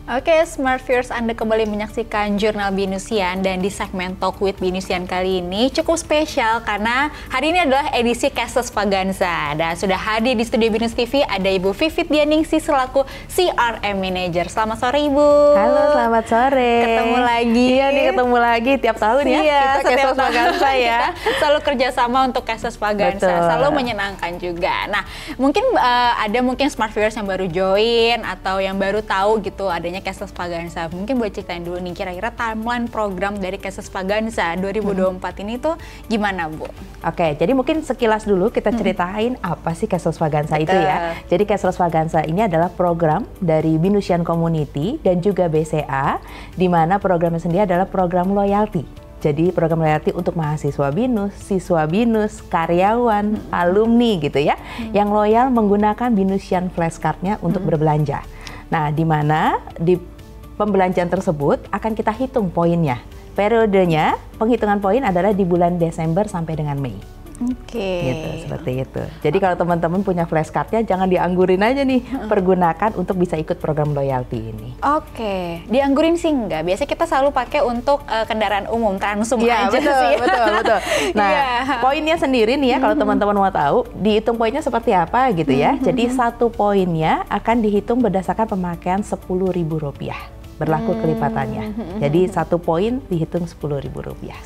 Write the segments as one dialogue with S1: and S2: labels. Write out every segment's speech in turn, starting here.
S1: Oke, Smart Viewers, Anda kembali menyaksikan Jurnal Binusian, dan di segmen Talk with Binusian kali ini cukup spesial karena hari ini adalah edisi Cashless Vaganza. Dan sudah hadir di studio Binus TV ada Ibu Vivit Dianingsih selaku CRM Manager. Selamat sore Ibu.
S2: Halo, selamat sore.
S1: Ketemu lagi.
S2: Iya nih, ketemu lagi tiap tahun ya.
S1: Iya,
S2: kita Cashless Vaganza ya.
S1: Kita selalu kerjasama untuk Cashless Vaganza.
S2: Betul.
S1: Selalu menyenangkan juga. Nah, mungkin ada Smart Viewers yang baru join atau yang baru tahu gitu adanya Cashless Vaganza. Mungkin boleh ceritain dulu nih kira-kira timeline program dari Cashless Vaganza 2024 ini tuh gimana, Bu?
S2: Oke, jadi mungkin sekilas dulu kita ceritain apa sih Cashless Vaganza itu ya. Jadi Cashless Vaganza ini adalah program dari Binusian Community dan juga BCA, di mana programnya sendiri adalah program loyalty. Jadi program loyalty untuk mahasiswa BINUS, siswa BINUS, karyawan, alumni gitu ya, yang loyal menggunakan Binusian flashcard-nya untuk berbelanja. Nah, di mana di pembelanjaan tersebut akan kita hitung poinnya. Periodenya penghitungan poin adalah di bulan Desember sampai dengan Mei.
S1: Oke.
S2: Gitu, seperti itu. Jadi kalau teman-teman punya flashcard-nya jangan dianggurin aja nih, pergunakan untuk bisa ikut program loyalty ini.
S1: Oke, dianggurin sih enggak. Biasanya kita selalu pakai untuk kendaraan umum, Transum aja
S2: betul,
S1: sih.
S2: Betul. Nah, poinnya sendiri nih ya, kalau teman-teman mau tahu, dihitung poinnya seperti apa gitu ya. Jadi satu poinnya akan dihitung berdasarkan pemakaian Rp10.000. Berlaku kelipatannya. Jadi satu poin dihitung Rp10.000.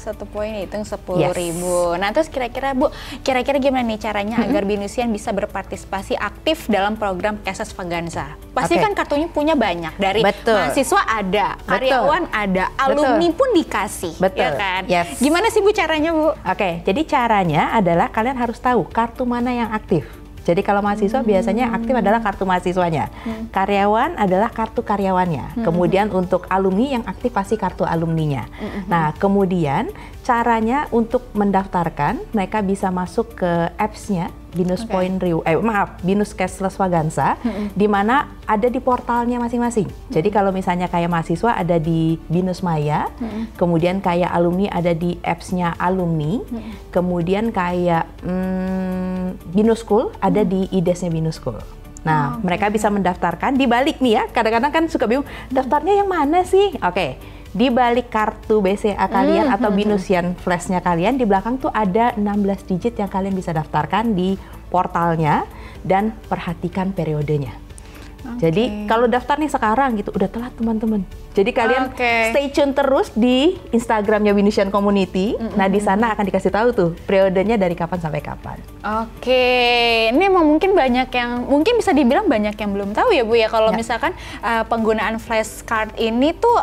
S1: Satu poin dihitung Rp10.000. Nah, terus kira-kira Bu, kira-kira gimana nih caranya agar Binusian bisa berpartisipasi aktif dalam program Cashless Vaganza? Pasti kan kartunya punya banyak, dari mahasiswa ada, karyawan ada, alumni pun dikasih. Ya kan? Gimana sih Bu caranya, Bu?
S2: Oke, jadi caranya adalah kalian harus tahu kartu mana yang aktif. Jadi kalau mahasiswa biasanya aktif adalah kartu mahasiswanya, karyawan adalah kartu karyawannya, kemudian untuk alumni yang aktif pasti kartu alumninya. Nah, kemudian caranya untuk mendaftarkan, mereka bisa masuk ke apps-nya Binus Binus Cashless Vaganza, di mana ada di portalnya masing-masing. Jadi kalau misalnya kayak mahasiswa ada di Binus Maya, kemudian kayak alumni ada di apps-nya alumni, kemudian kayak Binus School ada di IDES-nya Binus School. Nah, mereka bisa mendaftarkan. Di balik nih ya, kadang-kadang kan suka bingung, daftarnya yang mana sih? Oke, di balik kartu BCA kalian atau Binusian Flash-nya kalian, di belakang tuh ada 16 digit yang kalian bisa daftarkan di portalnya, dan perhatikan periodenya. Jadi kalau daftar nih sekarang gitu, udah telat teman-teman. Jadi kalian stay tune terus di Instagramnya Binusian Community. Nah, di sana akan dikasih tahu tuh periodenya dari kapan sampai kapan.
S1: Oke, ini emang mungkin banyak yang, mungkin bisa dibilang banyak yang belum tahu ya Bu ya, kalau misalkan penggunaan flashcard ini tuh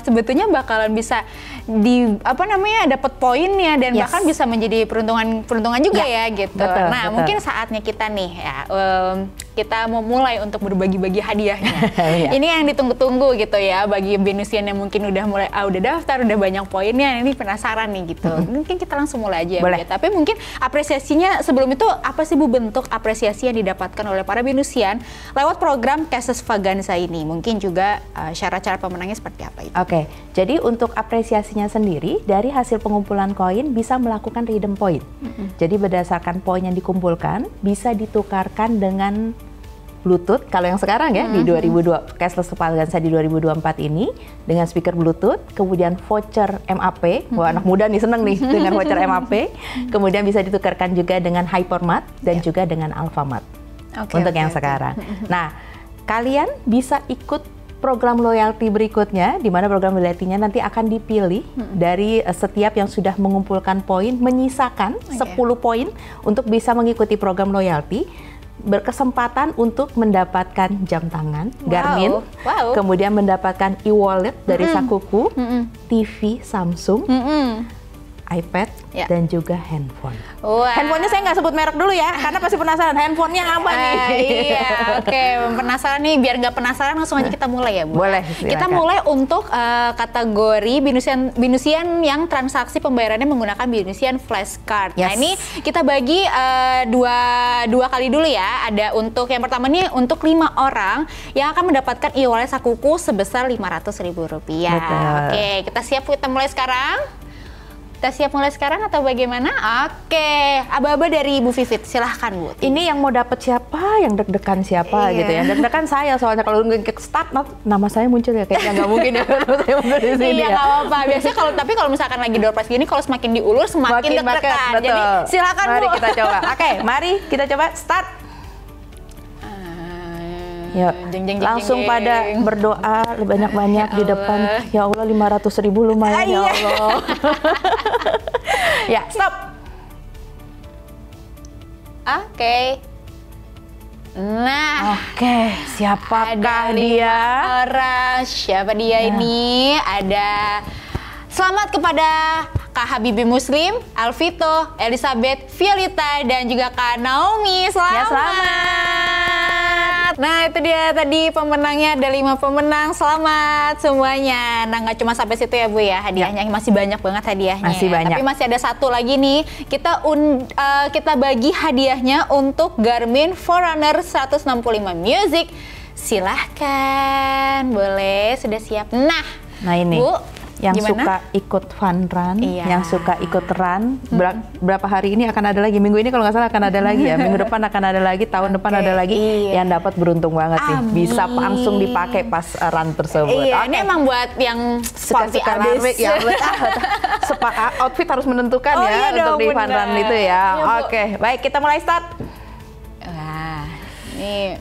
S1: sebetulnya bakalan bisa dapat poinnya, dan bahkan bisa menjadi peruntungan juga ya gitu. Mungkin saatnya kita nih ya, kita mau mulai untuk berbagi-bagi hadiahnya. Ini yang ditunggu-tunggu gitu ya bagi Binusian yang mungkin udah mulai udah daftar, udah banyak poinnya, ini penasaran nih gitu. Mungkin kita langsung mulai aja ya. Tapi mungkin apresiasinya sebelum itu, apa sih Bu bentuk apresiasi yang didapatkan oleh para Binusian lewat program Cashless Vaganza ini? Mungkin juga syarat-syarat pemenangnya seperti apa itu?
S2: Oke, jadi untuk apresiasinya sendiri dari hasil pengumpulan koin bisa melakukan redeem point. Jadi berdasarkan poin yang dikumpulkan bisa ditukarkan dengan Bluetooth, kalau yang sekarang ya di Cashless Vaganza di 2024 ini dengan speaker Bluetooth, kemudian voucher MAP, wah anak muda nih seneng nih dengan voucher MAP, kemudian bisa ditukarkan juga dengan Hypermart dan juga dengan Alfamart untuk yang sekarang. Nah, kalian bisa ikut program loyalty berikutnya, di mana program loyalty-nya nanti akan dipilih dari setiap yang sudah mengumpulkan poin, menyisakan 10 poin untuk bisa mengikuti program loyalty, berkesempatan untuk mendapatkan jam tangan Garmin, kemudian mendapatkan e-wallet dari Sakuku, TV Samsung, iPad, dan juga handphone. Handphonenya saya nggak sebut merek dulu ya, karena pasti penasaran handphonenya apa nih.
S1: Iya, oke, penasaran nih, biar nggak penasaran langsung aja kita mulai ya Bu.
S2: Boleh.
S1: Kita mulai untuk kategori Binusian yang transaksi pembayarannya menggunakan Binusian Flashcard. Nah, ini kita bagi dua kali dulu ya. Ada untuk yang pertama nih untuk 5 orang yang akan mendapatkan e-wallet Sakuku sebesar Rp500.000. Oke, kita siap, kita mulai sekarang. Kita siap mulai sekarang atau bagaimana? Oke, aba-aba dari Ibu Vivit, silahkan Bu.
S2: Ini yang mau dapat siapa, yang deg-degan siapa gitu ya. Deg-degan saya soalnya kalau start nama saya muncul ya kayaknya nggak mungkin ya kalau saya muncul di sini.
S1: Iya nggak apa-apa. Biasanya kalau misalkan lagi door prize gini, kalau semakin diulur semakin deg-degan. Jadi silakan
S2: mari
S1: Bu.
S2: kita coba. Oke, mari kita coba start. Yuk, langsung pada berdoa banyak-banyak di depan. Ya Allah 500.000 lumayan ya Allah. Ya, stop.
S1: Oke. Nah,
S2: siapakah
S1: ada
S2: dia?
S1: Siapa dia ini? Ada selamat kepada Kak Habibie Muslim, Alvito, Elizabeth, Violeta, dan juga Kak Naomi. Selamat.
S2: Ya, selamat.
S1: Nah, itu dia tadi pemenangnya, ada 5 pemenang. Selamat semuanya. Nah, nggak cuma sampai situ ya Bu ya, hadiahnya masih banyak banget hadiahnya.
S2: Masih banyak.
S1: Tapi masih ada satu lagi nih. Kita bagi hadiahnya untuk Garmin Forerunner 165 Music. Silahkan, boleh, sudah siap. Nah
S2: ini
S1: Bu,
S2: yang
S1: gimana?
S2: suka ikut fun run, yang suka ikut run, berapa hari ini akan ada lagi, minggu ini kalau nggak salah akan ada lagi ya, minggu depan akan ada lagi, tahun depan ada lagi, yang dapat beruntung banget sih, bisa langsung dipakai pas run tersebut.
S1: Iya, ini emang buat yang sporty abis.
S2: Ya, outfit harus menentukan ya untuk di fun run itu ya. Oke, baik kita mulai start.
S1: Wah, ini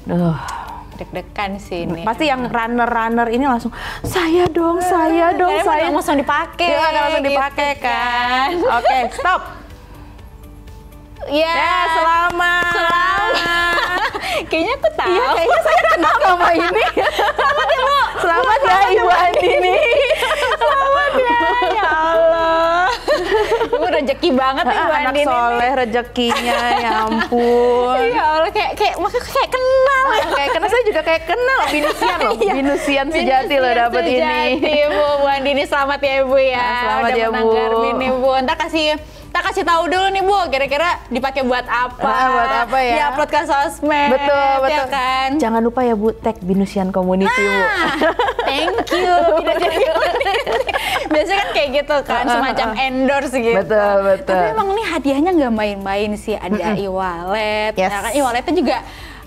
S1: deg-degan sih ini.
S2: Pasti yang runner ini langsung saya dong.
S1: Saya langsung dipakai.
S2: Iya, langsung dipakai
S1: gitu
S2: kan. Oke, stop.
S1: Ya,
S2: selamat.
S1: Kayaknya aku tahu.
S2: Iya, kayaknya saya kenal nama ini.
S1: Selamat ya, Bu.
S2: Selamat ya, Ibu Andini.
S1: Selamat ya, ya Allah. Ibu rezeki banget nih Bu
S2: Anak
S1: Andini.
S2: soleh rezekinya, ya ampun.
S1: Ya Allah, kayak kenal.
S2: Kayak kenal, saya juga kayak kenal. Binusian loh, binusian sejati loh dapet ini.
S1: Bu Andini, selamat ya Ibu ya.
S2: Selamat ya Bu.
S1: Udah menang Garmin nih Bu. Kita kasih tahu dulu nih Bu, kira-kira dipakai buat apa?
S2: Buat apa ya?
S1: Di-upload ke sosmed.
S2: Betul.
S1: Ya kan?
S2: Jangan lupa ya Bu, tag Binusian Community Bu.
S1: Thank you. Biasanya kan kayak gitu kan, semacam endorse gitu.
S2: Betul.
S1: Tapi emang nih hadiahnya nggak main-main sih. Ada e-wallet.
S2: Yes.
S1: Ya kan e-walletnya juga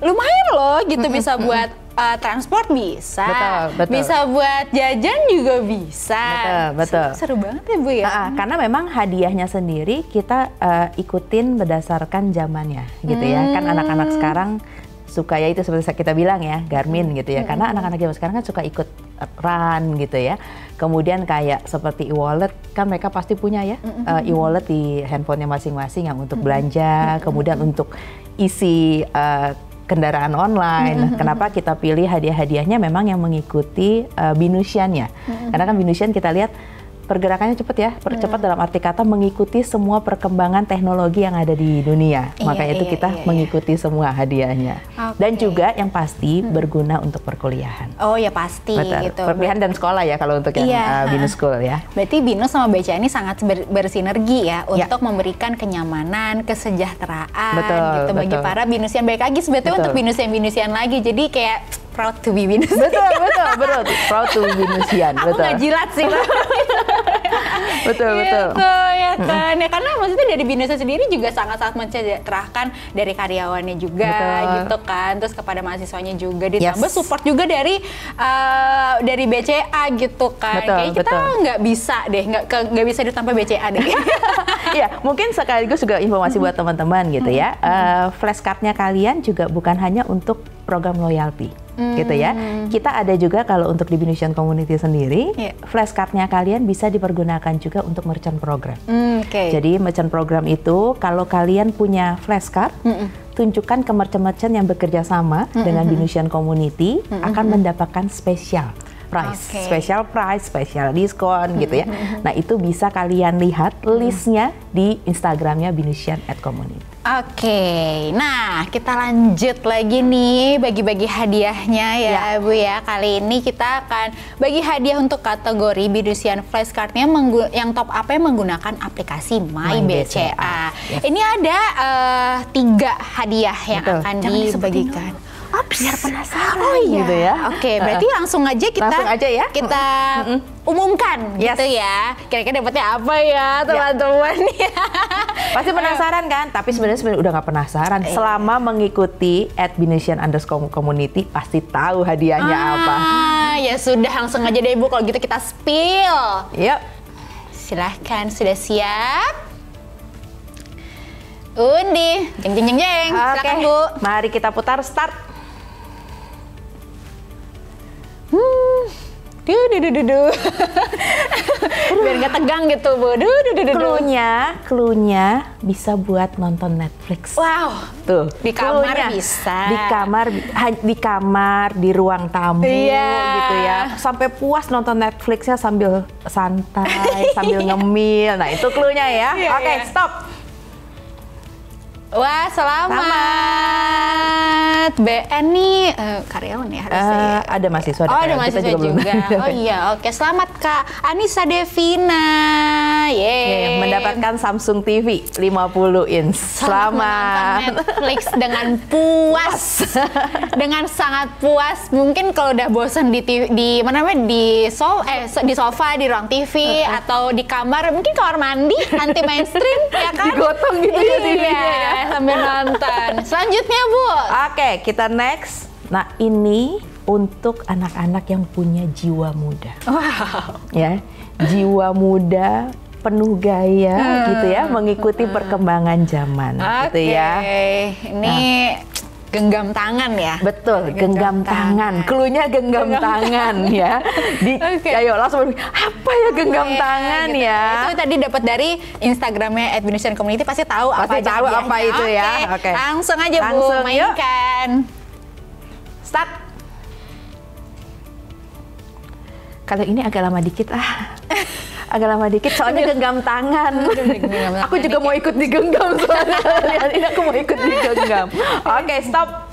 S1: lumayan loh gitu, bisa buat transport bisa,
S2: betul.
S1: bisa buat jajan juga bisa.
S2: Betul.
S1: Seru banget ya Bu ya.
S2: Karena memang hadiahnya sendiri kita ikutin berdasarkan zamannya gitu ya. Kan anak-anak sekarang suka ya itu seperti kita bilang ya, Garmin gitu ya. Karena anak-anak zaman sekarang kan suka ikut run gitu ya. Kemudian kayak seperti e-wallet kan mereka pasti punya ya, e-wallet di handphonenya masing-masing yang untuk belanja, kemudian untuk isi kendaraan online. Kenapa kita pilih hadiah-hadiahnya memang yang mengikuti Binusiannya? Karena kan Binusian kita lihat pergerakannya cepat ya, cepat dalam arti kata mengikuti semua perkembangan teknologi yang ada di dunia. Makanya itu kita mengikuti semua hadiahnya. Dan juga yang pasti berguna untuk perkuliahan.
S1: Oh ya pasti.
S2: Betul.
S1: Gitu.
S2: Perkuliahan dan sekolah ya kalau untuk yang Binus School ya.
S1: Berarti Binus sama BCA ini sangat bersinergi ya untuk memberikan kenyamanan, kesejahteraan gitu bagi para Binusian. Baik lagi sebetulnya untuk Binusian lagi. Jadi kayak proud to be Binus.
S2: Betul. Proud to be Binusian.
S1: Aku nggak jilat sih.
S2: Betul.
S1: Ya kan. Ya karena maksudnya dari Binusnya sendiri juga sangat-sangat mencerahkan dari karyawannya juga gitu kan. Terus kepada mahasiswanya juga ditambah support juga dari BCA gitu kan. Kayaknya kita nggak bisa deh, nggak bisa ditambah BCA deh.
S2: Ya, mungkin sekaligus juga informasi buat teman-teman gitu ya. Flashcardnya kalian juga bukan hanya untuk program loyalty gitu ya. Kita ada juga kalau untuk di Binusian Community sendiri, flashcardnya kalian bisa dipergunakan juga untuk merchant program. Jadi merchant program itu kalau kalian punya flashcard, tunjukkan ke merchant-merchant yang bekerja sama dengan Binusian Community akan mendapatkan special price, special diskon gitu ya. Nah itu bisa kalian lihat listnya di Instagramnya Binusian@community.
S1: Nah kita lanjut lagi nih bagi-bagi hadiahnya ya Bu ya. Kali ini kita akan bagi hadiah untuk kategori Binusian Flashcard-nya yang top up menggunakan aplikasi MyBCA. Ini ada 3 hadiah yang akan dibagikan.
S2: biar penasaran
S1: Oh iya.
S2: gitu ya.
S1: Oke, berarti langsung aja ya. Kita umumkan gitu ya. Kira-kira dapatnya apa ya teman-teman?
S2: Pasti penasaran kan? Tapi sebenarnya udah nggak penasaran. Selama mengikuti @binesian_community pasti tahu hadiahnya apa.
S1: Ya sudah, langsung aja deh Bu. Kalau gitu kita spill.
S2: Yuk.
S1: Silahkan, sudah siap? Undi, jeng jeng jeng jeng. Silakan Bu.
S2: Mari kita putar start.
S1: Biar nggak tegang gitu Bu.
S2: Cluenya bisa buat nonton Netflix.
S1: Wow.
S2: Tuh.
S1: Di kamar
S2: cluenya.
S1: bisa.
S2: Di kamar, di ruang tamu gitu ya. Sampai puas nonton Netflixnya sambil santai, sambil ngemil. Nah itu cluenya ya. Oke, stop.
S1: Wah, selamat. BN nih karyawan ya harusnya.
S2: Ada mahasiswa.
S1: Ada mahasiswa juga. Oh iya, oke. Selamat Kak Anissa Devina. Yeay.
S2: Mendapatkan Samsung TV 50 inch. Selamat.
S1: Netflix dengan puas. Dengan sangat puas. Mungkin kalau udah bosan di TV, di sofa, di ruang TV atau di kamar, mungkin kamar mandi anti mainstream ya kan?
S2: Digotong gitu ya TV-nya ya.
S1: Sambil nonton. Selanjutnya Bu.
S2: Oke, kita next. Nah ini untuk anak-anak yang punya jiwa muda.
S1: Wow.
S2: Ya, jiwa muda penuh gaya gitu ya, mengikuti perkembangan zaman gitu ya.
S1: Ini genggam tangan ya.
S2: Betul, genggam tangan. Cluenya genggam tangan ya. Ayo langsung, apa ya genggam tangan
S1: gitu.
S2: ya?
S1: Itu tadi dapat dari Instagramnya @binesian_community, pasti tahu apa
S2: tahu apa itu ya.
S1: Oke. Langsung aja Bu, mainkan.
S2: Start. Kalau ini agak lama dikit agak lama dikit soalnya genggam tangan. Aku juga mau ikut digenggam soalnya. Ini aku mau ikut digenggam. Oke, stop.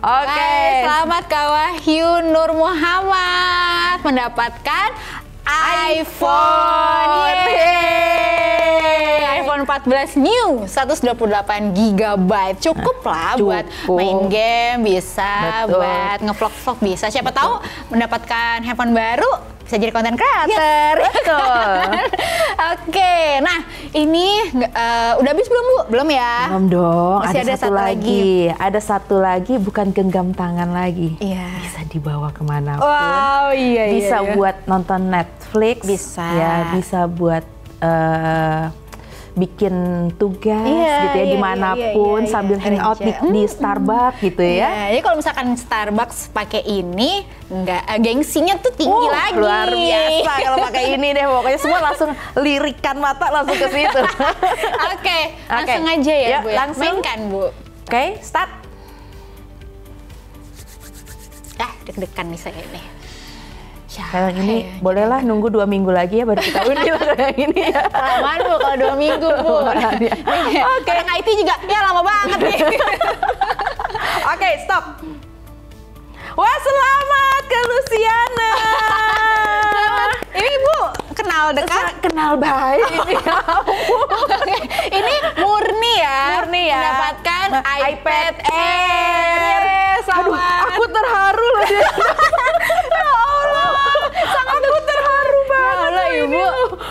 S2: Oke.
S1: Selamat Kak Wahyu Nur Muhammad mendapatkan iPhone. iPhone 14 new 128 GB. Cukup lah buat main game bisa, buat ngevlog-vlog bisa. Siapa tahu mendapatkan handphone baru bisa jadi konten creator.
S2: Betul.
S1: Oke, nah ini udah habis belum Bu? Belum ya?
S2: Belum dong.
S1: Masih ada satu lagi.
S2: Ada satu lagi, bukan genggam tangan lagi.
S1: Iya.
S2: Bisa dibawa kemanapun.
S1: Wow, iya.
S2: Bisa buat nonton Netflix.
S1: Bisa.
S2: Ya, bisa buat bikin tugas gitu ya dimanapun sambil hangout di Starbucks gitu ya.
S1: Jadi kalau misalkan Starbucks pakai ini gengsinya tuh tinggi lagi.
S2: Luar biasa kalau pakai ini deh, pokoknya semua langsung lirikan mata langsung ke situ.
S1: Oke, langsung aja ya Bu.
S2: Langsung.
S1: Mainkan Bu.
S2: Oke, start.
S1: Deg-degan nih saya nih.
S2: Kalau ini bolehlah nunggu 2 minggu lagi ya baru kita undi lah kayak ini ya.
S1: Lamaan Bu kalau 2 minggu Bu. Oke, orang IT juga ya lama banget nih.
S2: Oke, stop. Wah, selamat ke Luciana.
S1: Selamat. Ini Bu kenal dekat?
S2: Kenal baik ini.
S1: Ini murni ya. Mendapatkan iPad Air.
S2: Aduh, aku terharu loh dia. Ya Allah, sangat aku terharu banget.
S1: Ya Ibu,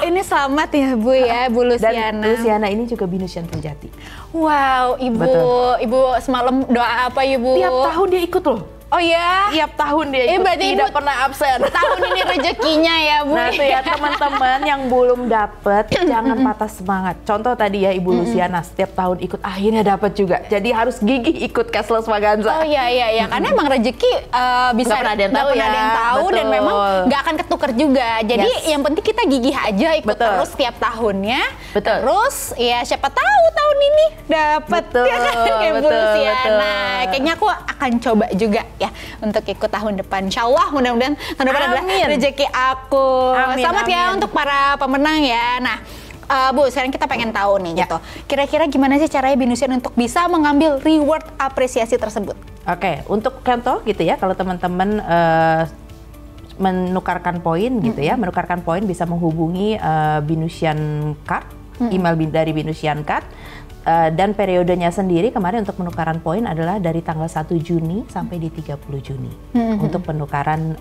S1: ini selamat ya Bu ya, Bu Luciana.
S2: Dan Luciana ini juga binesian sejati.
S1: Wow, Ibu. Betul. Ibu semalam doa apa Ibu?
S2: Tiap tahun dia ikut loh.
S1: Oh ya?
S2: Tiap tahun dia ikut, tidak pernah absen.
S1: Tahun ini rezekinya ya Bu.
S2: Nah tuh ya teman-teman yang belum dapet, jangan patah semangat. Contoh tadi ya Ibu Luciana, setiap tahun ikut, akhirnya dapat juga. Jadi harus gigih ikut Cashless Vaganza.
S1: Oh iya, karena emang rezeki bisa
S2: nggak pernah ada yang tahu ya.
S1: Ada yang tahu dan memang nggak akan ketukar juga. Jadi yang penting kita gigih aja ikut terus setiap tahunnya. Terus ya siapa tahu tahun ini dapat ya kan kayak Bu Luciana. Kayaknya aku akan coba juga ya untuk ikut tahun depan. Insya Allah mudah-mudahan tahun depan adalah rezeki aku. Selamat ya untuk para pemenang ya. Nah Bu, sekarang kita pengen tahu nih gitu. Kira-kira gimana sih caranya Binesian untuk bisa mengambil reward apresiasi tersebut? Oke,
S2: untuk contoh gitu ya, kalau teman-teman menukarkan poin gitu ya, menukarkan poin bisa menghubungi Binesian Card, email dari Binesian Card. Dan periodenya sendiri kemarin untuk penukaran poin adalah dari tanggal 1 Juni sampai di 30 Juni untuk penukaran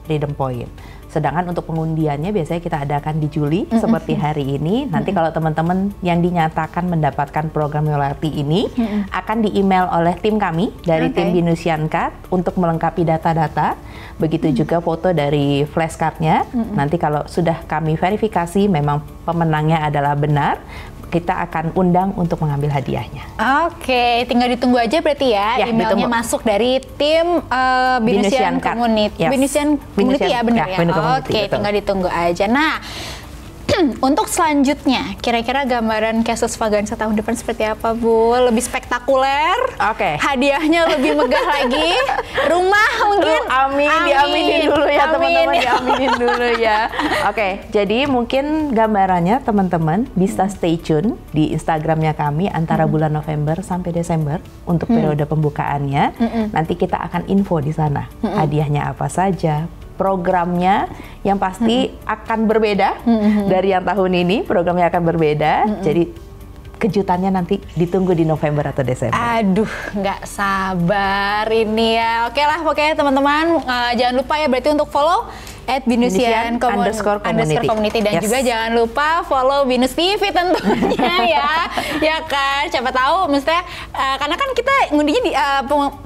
S2: Freedom Point. Sedangkan untuk pengundiannya biasanya kita adakan di Juli seperti hari ini. Nanti kalau teman-teman yang dinyatakan mendapatkan program loyalty ini akan di-email oleh tim kami dari tim Binusian Card untuk melengkapi data-data. Begitu juga foto dari flashcardnya. Nanti kalau sudah kami verifikasi memang pemenangnya adalah benar, kita akan undang untuk mengambil hadiahnya.
S1: Oke, tinggal ditunggu aja berarti ya, emailnya masuk dari tim Binusian Community. Binusian Community ya, benar ya? Oke, tinggal ditunggu aja. Nah, untuk selanjutnya, kira-kira gambaran Kasus Vaganza tahun depan seperti apa, Bu? Lebih spektakuler? Hadiahnya lebih megah lagi? Rumah mungkin?
S2: Diaminin dulu ya teman-teman, diaminin dulu ya. Jadi mungkin gambarannya teman-teman bisa stay tune di Instagramnya kami antara bulan November sampai Desember untuk periode pembukaannya. Nanti kita akan info di sana, hadiahnya apa saja, programnya yang pasti akan berbeda dari yang tahun ini. Programnya akan berbeda, jadi kejutannya nanti ditunggu di November atau Desember.
S1: Aduh, nggak sabar ini ya. Oke lah, pokoknya teman-teman jangan lupa ya berarti untuk follow @Binusian _community dan juga jangan lupa follow Binus TV tentunya ya kan, siapa tahu maksudnya karena kan kita ngundinya di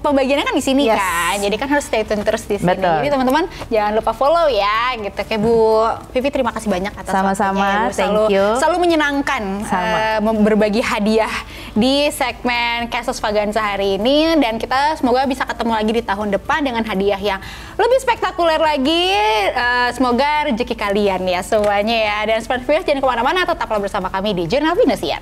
S1: pembagiannya kan di sini kan, jadi kan harus stay tune terus di sini. Jadi teman-teman jangan lupa follow ya gitu. Kayak Bu Vivi, terima kasih banyak atas
S2: sama-sama,
S1: thank you. Selalu menyenangkan berbagi hadiah di segmen Kasus Vaganza hari ini, dan kita semoga bisa ketemu lagi di tahun depan dengan hadiah yang lebih spektakuler lagi. Semoga rezeki kalian ya semuanya ya. Dan Smart Viewers jangan kemana-mana, tetaplah bersama kami di Jurnal Binusian.